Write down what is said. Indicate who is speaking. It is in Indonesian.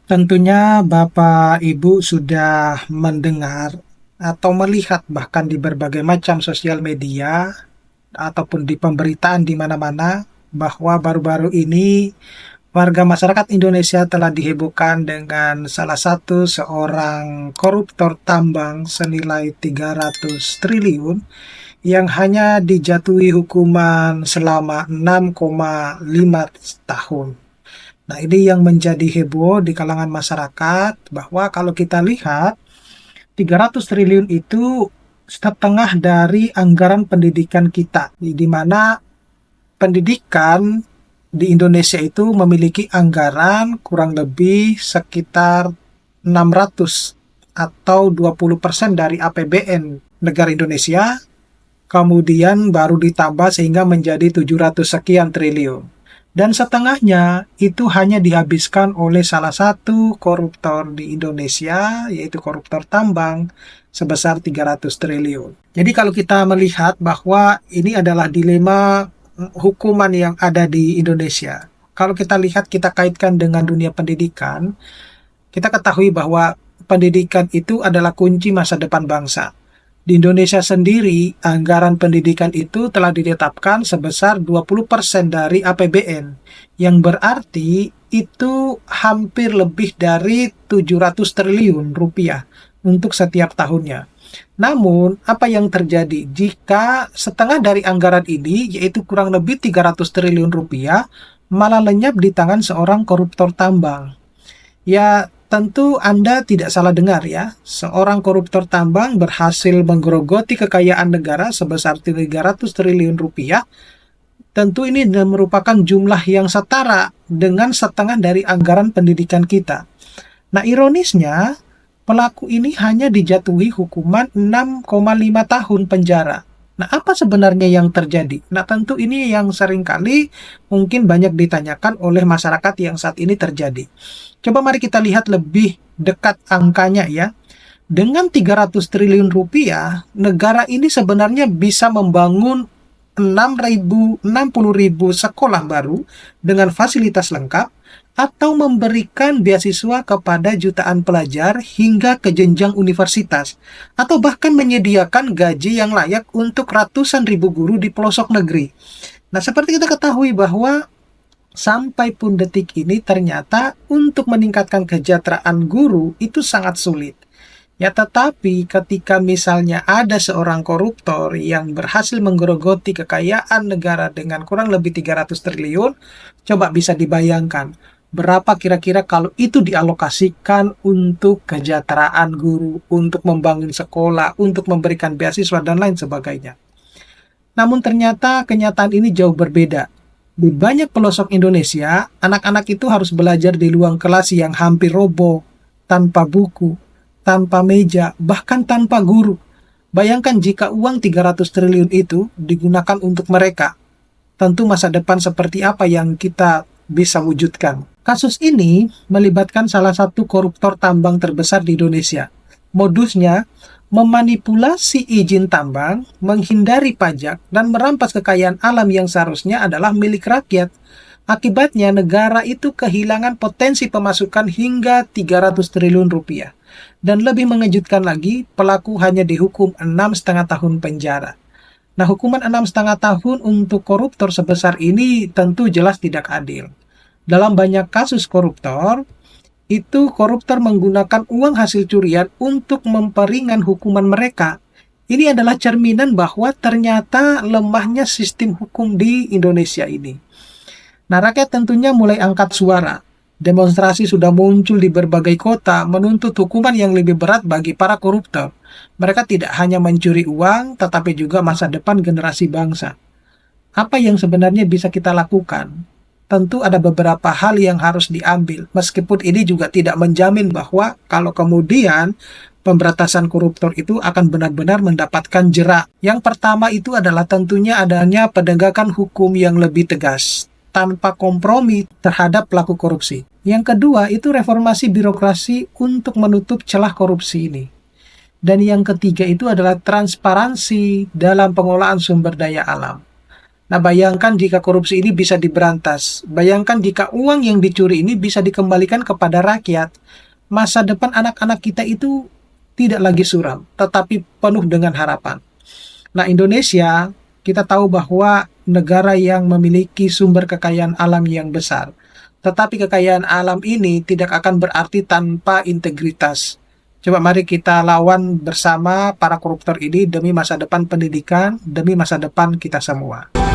Speaker 1: Tentunya Bapak Ibu sudah mendengar atau melihat bahkan di berbagai macam sosial media ataupun di pemberitaan di mana-mana bahwa baru-baru ini warga masyarakat Indonesia telah dihebohkan dengan salah satu seorang koruptor tambang senilai 300 triliun yang hanya dijatuhi hukuman selama 6,5 tahun. Nah, ini yang menjadi heboh di kalangan masyarakat bahwa kalau kita lihat 300 triliun itu setengah dari anggaran pendidikan kita, di mana pendidikan di Indonesia itu memiliki anggaran kurang lebih sekitar 600 atau 20% dari APBN negara Indonesia, kemudian baru ditambah sehingga menjadi 700 sekian triliun. Dan setengahnya itu hanya dihabiskan oleh salah satu koruptor di Indonesia, yaitu koruptor tambang, sebesar 300 triliun. Jadi kalau kita melihat bahwa ini adalah dilema hukuman yang ada di Indonesia. Kalau kita lihat, kita kaitkan dengan dunia pendidikan, kita ketahui bahwa pendidikan itu adalah kunci masa depan bangsa. Di Indonesia sendiri, anggaran pendidikan itu telah ditetapkan sebesar 20% dari APBN, yang berarti itu hampir lebih dari 700 triliun rupiah untuk setiap tahunnya. Namun, apa yang terjadi jika setengah dari anggaran ini, yaitu kurang lebih 300 triliun rupiah, malah lenyap di tangan seorang koruptor tambang? Ya, tentu Anda tidak salah dengar ya. Seorang koruptor tambang berhasil menggerogoti kekayaan negara sebesar 300 triliun rupiah. Tentu ini merupakan jumlah yang setara dengan setengah dari anggaran pendidikan kita. Nah, ironisnya, pelaku ini hanya dijatuhi hukuman 6,5 tahun penjara. Nah, apa sebenarnya yang terjadi? Nah, tentu ini yang seringkali mungkin banyak ditanyakan oleh masyarakat yang saat ini terjadi. Coba mari kita lihat lebih dekat angkanya ya. Dengan 300 triliun rupiah, negara ini sebenarnya bisa membangun 60.000 sekolah baru dengan fasilitas lengkap, atau memberikan beasiswa kepada jutaan pelajar hingga ke jenjang universitas, atau bahkan menyediakan gaji yang layak untuk ratusan ribu guru di pelosok negeri. Nah, seperti kita ketahui bahwa sampai pun detik ini ternyata untuk meningkatkan kesejahteraan guru itu sangat sulit. Ya, tetapi ketika misalnya ada seorang koruptor yang berhasil menggerogoti kekayaan negara dengan kurang lebih 300 triliun, coba bisa dibayangkan berapa kira-kira kalau itu dialokasikan untuk kesejahteraan guru, untuk membangun sekolah, untuk memberikan beasiswa dan lain sebagainya. Namun ternyata kenyataan ini jauh berbeda. Di banyak pelosok Indonesia, anak-anak itu harus belajar di ruang kelas yang hampir roboh, tanpa buku, tanpa meja, bahkan tanpa guru. Bayangkan jika uang 300 triliun itu digunakan untuk mereka. Tentu masa depan seperti apa yang kita bisa wujudkan. Kasus ini melibatkan salah satu koruptor tambang terbesar di Indonesia. Modusnya memanipulasi izin tambang, menghindari pajak, dan merampas kekayaan alam yang seharusnya adalah milik rakyat. Akibatnya negara itu kehilangan potensi pemasukan hingga 300 triliun rupiah. Dan lebih mengejutkan lagi, pelaku hanya dihukum 6,5 tahun penjara. Nah, hukuman 6,5 tahun untuk koruptor sebesar ini tentu jelas tidak adil. Dalam banyak kasus koruptor, itu koruptor menggunakan uang hasil curian untuk memperingan hukuman mereka. Ini adalah cerminan bahwa ternyata lemahnya sistem hukum di Indonesia ini. Nah, rakyat tentunya mulai angkat suara. Demonstrasi sudah muncul di berbagai kota menuntut hukuman yang lebih berat bagi para koruptor. Mereka tidak hanya mencuri uang, tetapi juga masa depan generasi bangsa. Apa yang sebenarnya bisa kita lakukan? Tentu ada beberapa hal yang harus diambil, meskipun ini juga tidak menjamin bahwa kalau kemudian pemberantasan koruptor itu akan benar-benar mendapatkan jerak. Yang pertama itu adalah tentunya adanya penegakan hukum yang lebih tegas, tanpa kompromi terhadap pelaku korupsi. Yang kedua itu reformasi birokrasi untuk menutup celah korupsi ini. Dan yang ketiga itu adalah transparansi dalam pengelolaan sumber daya alam. Nah, bayangkan jika korupsi ini bisa diberantas. Bayangkan jika uang yang dicuri ini bisa dikembalikan kepada rakyat. Masa depan anak-anak kita itu tidak lagi suram, tetapi penuh dengan harapan. Nah, Indonesia, kita tahu bahwa negara yang memiliki sumber kekayaan alam yang besar. Tetapi kekayaan alam ini tidak akan berarti tanpa integritas. Coba mari kita lawan bersama para koruptor ini demi masa depan pendidikan, demi masa depan kita semua.